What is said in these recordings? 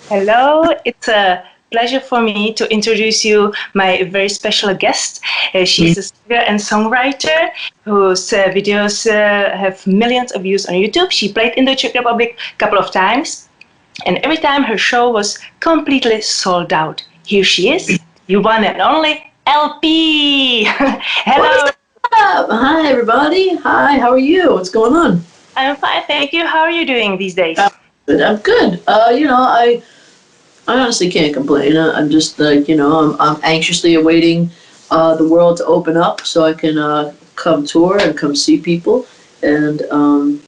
Hello, it's a pleasure for me to introduce you my very special guest. She's a singer and songwriter whose videos have millions of views on YouTube. She played in the Czech Republic a couple of times, and every time her show was completely sold out. Here she is, you one and only LP. Hello. What's up? Hi, everybody. Hi, how are you? What's going on? I'm fine, thank you. How are you doing these days? I'm good. I'm good. I honestly can't complain. I'm just like, I'm anxiously awaiting the world to open up so I can come tour and come see people. And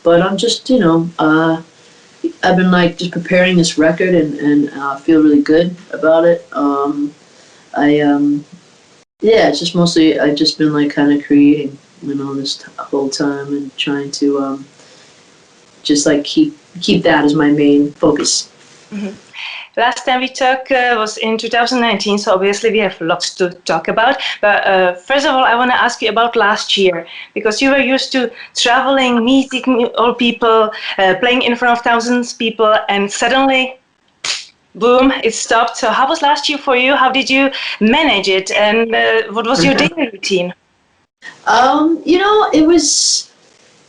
but I'm just, I've been like just preparing this record and feel really good about it. I Yeah, it's just mostly I've just been like kind of creating, this whole time and trying to just like keep that as my main focus. Mhm. Last time we talked was in 2019, so obviously we have lots to talk about. But first of all, I want to ask you about last year, because you were used to traveling, meeting all people, playing in front of thousands of people, and suddenly, boom, it stopped. So how was last year for you? How did you manage it? And what was your daily routine?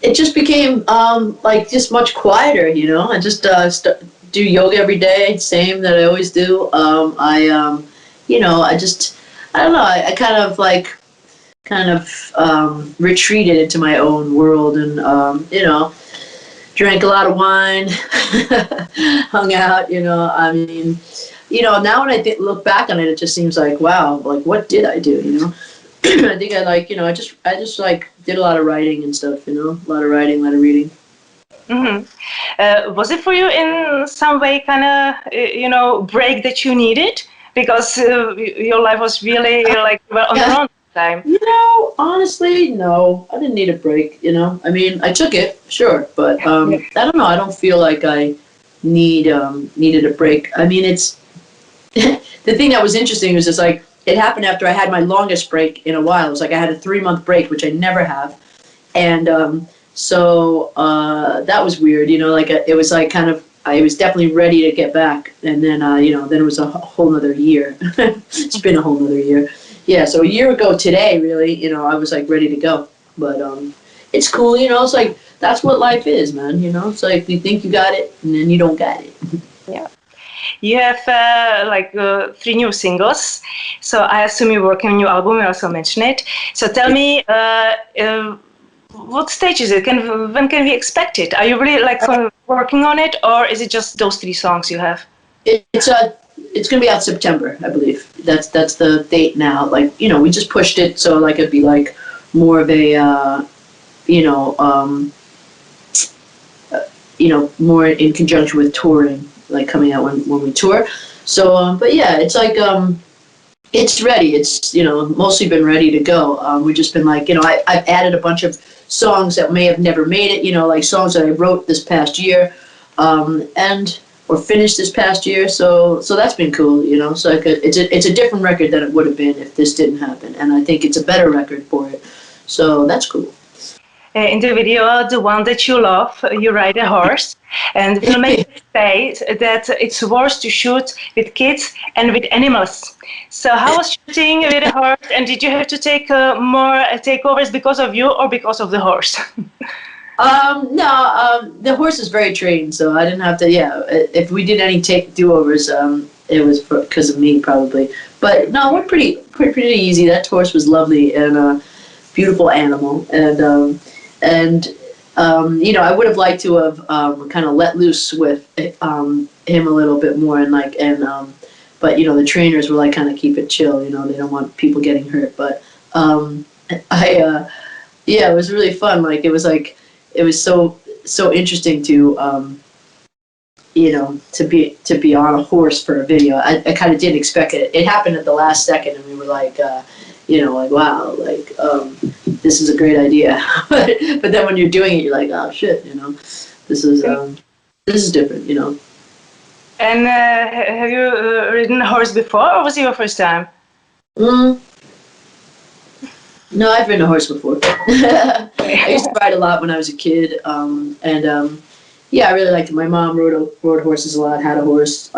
It just became like just much quieter. I just do yoga every day, same that I always do. I don't know. I kind of retreated into my own world and drank a lot of wine, hung out. Now when I look back on it, it just seems like wow, like what did I do? I think I just like did a lot of writing and stuff, a lot of writing, a lot of reading. Hmm. Was it for you in some way kind of, break that you needed? Because your life was really like well, on the Yeah, run time. honestly, no, I didn't need a break. I mean, I took it, sure, but I don't know. I don't feel like I needed a break. I mean, it's the thing that was interesting was just like it happened after I had my longest break in a while. It was like I had a 3 month break, which I never have, and that was weird. Like it was like kind of I was definitely ready to get back, and then then it was a whole nother year. It's been a whole nother year. Yeah, so a year ago today, really, I was like ready to go, but it's cool. It's like that's what life is, man. It's like you think you got it, and then you don't got it. Yeah. You have like three new singles, so I assume you're working on a new album. You also mentioned it. So tell me, what stage is it? When can we expect it? Are you really like working on it, or is it just those three songs you have? It's gonna be out September, I believe. That's the date now. Like we just pushed it so like it'd be like more of a you know um, more in conjunction with touring, like coming out when we tour. So, but yeah, it's like it's ready. It's mostly been ready to go. We've just been like I've added a bunch of songs that may have never made it. Like songs that I wrote this past year, and or finished this past year. So that's been cool. So it's a different record than it would have been if this didn't happen, and I think it's a better record for it. So that's cool. In the video, the one that you love, you ride a horse, and the filmmakers say that it's worse to shoot with kids and with animals. So, how was shooting with a horse, and did you have to take more takeovers because of you or because of the horse? No, the horse is very trained, so I didn't have to. Yeah, if we did any take do-overs, it was because of me probably. But no, we're pretty easy. That horse was lovely and a beautiful animal, and I would have liked to have kind of let loose with him a little bit more but the trainers were like kind of keep it chill. They don't want people getting hurt, but I yeah, it was really fun. It was so interesting to to be on a horse for a video. I kind of didn't expect it. It happened at the last second, and we were like, like wow, like this is a great idea. But then when you're doing it, you're like, oh shit, this is different. And have you ridden a horse before, or was it your first time? Mm, no, I've ridden a horse before. I used to ride a lot when I was a kid, and yeah, I really liked it. My mom rode horses a lot, had a horse.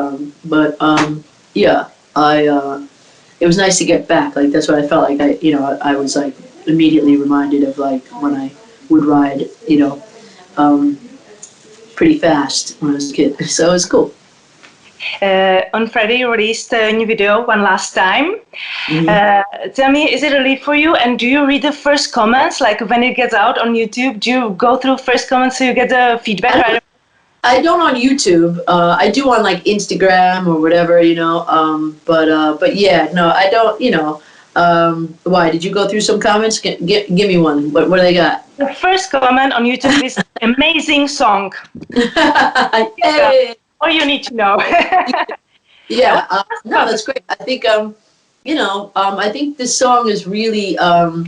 Yeah, it was nice to get back. Like that's what I felt like. I was like immediately reminded of like when I would ride, um, pretty fast when I was a kid. So it was cool. On Friday, you released a new video, One Last Time. Hmm. Tell me, is it a lead for you? And do you read the first comments? Like when it gets out on YouTube, do you go through first comments so you get the feedback right away? I don't on YouTube. I do on like Instagram or whatever, but yeah, no, I don't. Why did you go through some comments? Give me one. What do they got? The first comment on YouTube is amazing song. Yeah, Hey. all you need to know. Yeah. No, that's great. I think I think this song is really I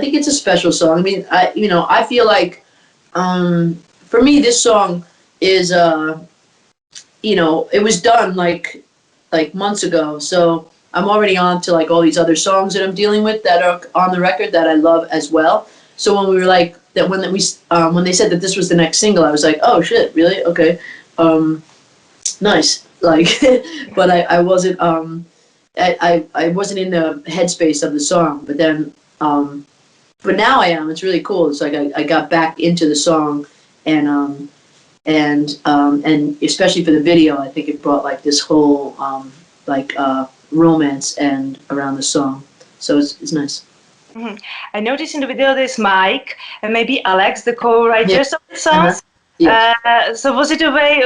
think it's a special song. I mean, I feel like for me this song is it was done like months ago. So I'm already on to like all these other songs that I'm dealing with that are on the record that I love as well. So when we were like that, when they said that this was the next single, I was like, oh shit, really? Okay, nice. Like, but I wasn't I wasn't in the headspace of the song. But now I am. It's really cool. It's like I got back into the song, and and especially for the video, I think it brought like this whole romance and around the song. So it's nice. Mhm. I noticed in the video there's Mike and maybe Alex, the Yeah. co-writers of the Uh-huh. songs. Yeah. So was it a way,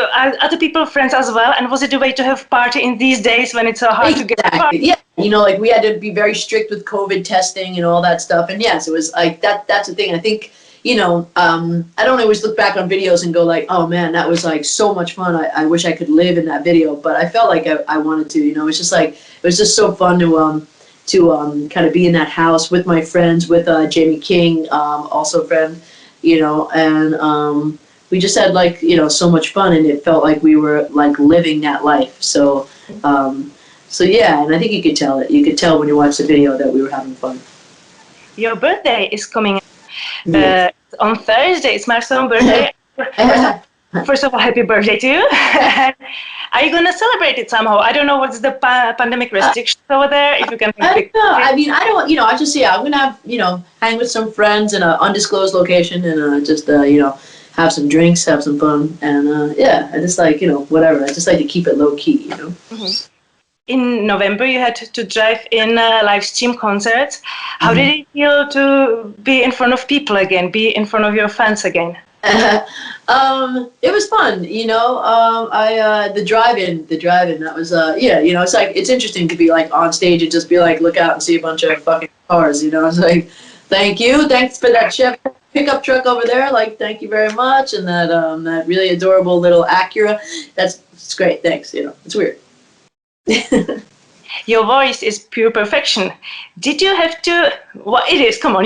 other people friends as well, and was it a way to have party in these days when it's so hard to get a party? Exactly. Yeah. Like we had to be very strict with COVID testing and all that stuff. And yes, it was like that. That's the thing. I think I don't always look back on videos and go like, oh man, that was like so much fun. I wish I could live in that video, but I felt like I wanted to. It's just like it was just so fun to kind of be in that house with my friends, with Jamie King, also a friend, and we just had like so much fun, and it felt like we were like living that life. So yeah, and I think you could tell it. You could tell when you watch the video that we were having fun. Your birthday is coming Yeah. on Thursday. It's my son's birthday. First of all, happy birthday to you. Are you going to celebrate it somehow? I don't know what's the pandemic restrictions over there. If you can I pick. don't know. I mean, I don't. I just I'm gonna have hang with some friends in an undisclosed location and just have some drinks, have some fun, and yeah, I just like whatever. I just like to keep it low key. Mhm. In November, you had to drive in live stream concerts. How did it feel to be in front of people again, be in front of your fans again? It was fun, the drive-in, that was, yeah, it's like, it's interesting to be like on stage and just be like, look out and see a bunch of fucking cars, it's like, thanks for that Chevy pickup truck over there, like, thank you very much, and that really adorable little Acura, it's great, thanks, it's weird. Your voice is pure perfection. Did you have to, well, it is, come on,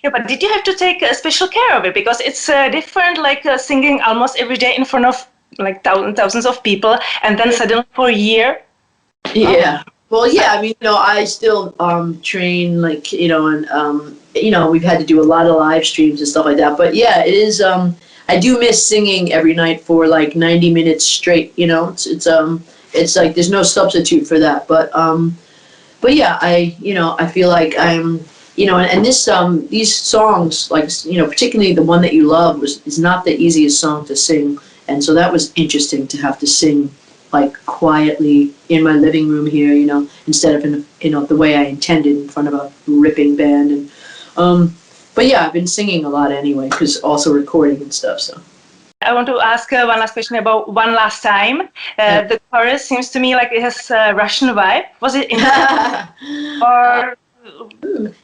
Yeah, but did you have to take special care of it? Because it's different, like singing almost every day in front of like thousands of people, and then suddenly for a year. Yeah. Well, yeah. I mean, I still train, like, and we've had to do a lot of live streams and stuff like that. But yeah, it is. I do miss singing every night for like 90 minutes straight. It's like there's no substitute for that. But yeah, I feel like I'm. And these songs, like, particularly the one that you love, is not the easiest song to sing, and so that was interesting to have to sing like quietly in my living room here, instead of in the way I intended in front of a ripping band, but yeah, I've been singing a lot anyway, because also recording and stuff. So I want to ask one last question about One Last Time. The chorus seems to me like it has a Russian vibe. Was it in or?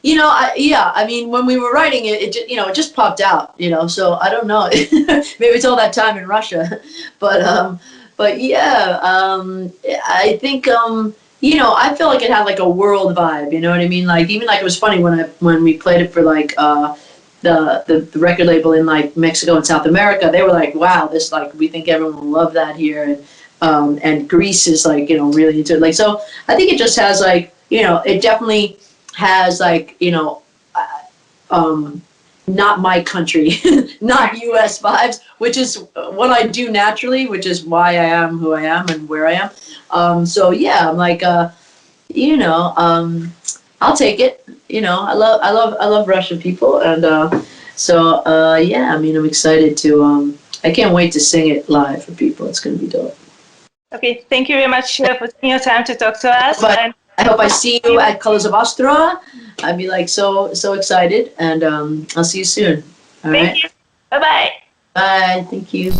yeah, I mean, when we were writing it, it just popped out, so I don't know. Maybe it's all that time in Russia, but yeah, I think, I feel like it had like a world vibe, you know what I mean? Like, even like it was funny when we played it for like, the record label in like Mexico and South America, they were like, wow, this, like, we think everyone will love that here. And Greece is like, really into it. Like, so I think it just has like, it definitely has like, not my country, not US vibes, which is what I do naturally, which is why I am who I am and where I am. So yeah, I'm like, you know, I'll take it. You know, I love Russian people, and yeah, I mean, I'm excited to. I can't wait to sing it live for people. It's gonna be dope. Okay, thank you very much for taking your time to talk to us. But I hope I see you at Colors of Austria. I'd be like so excited, and I'll see you soon. All right. Thank you. Bye bye. Bye. Thank you.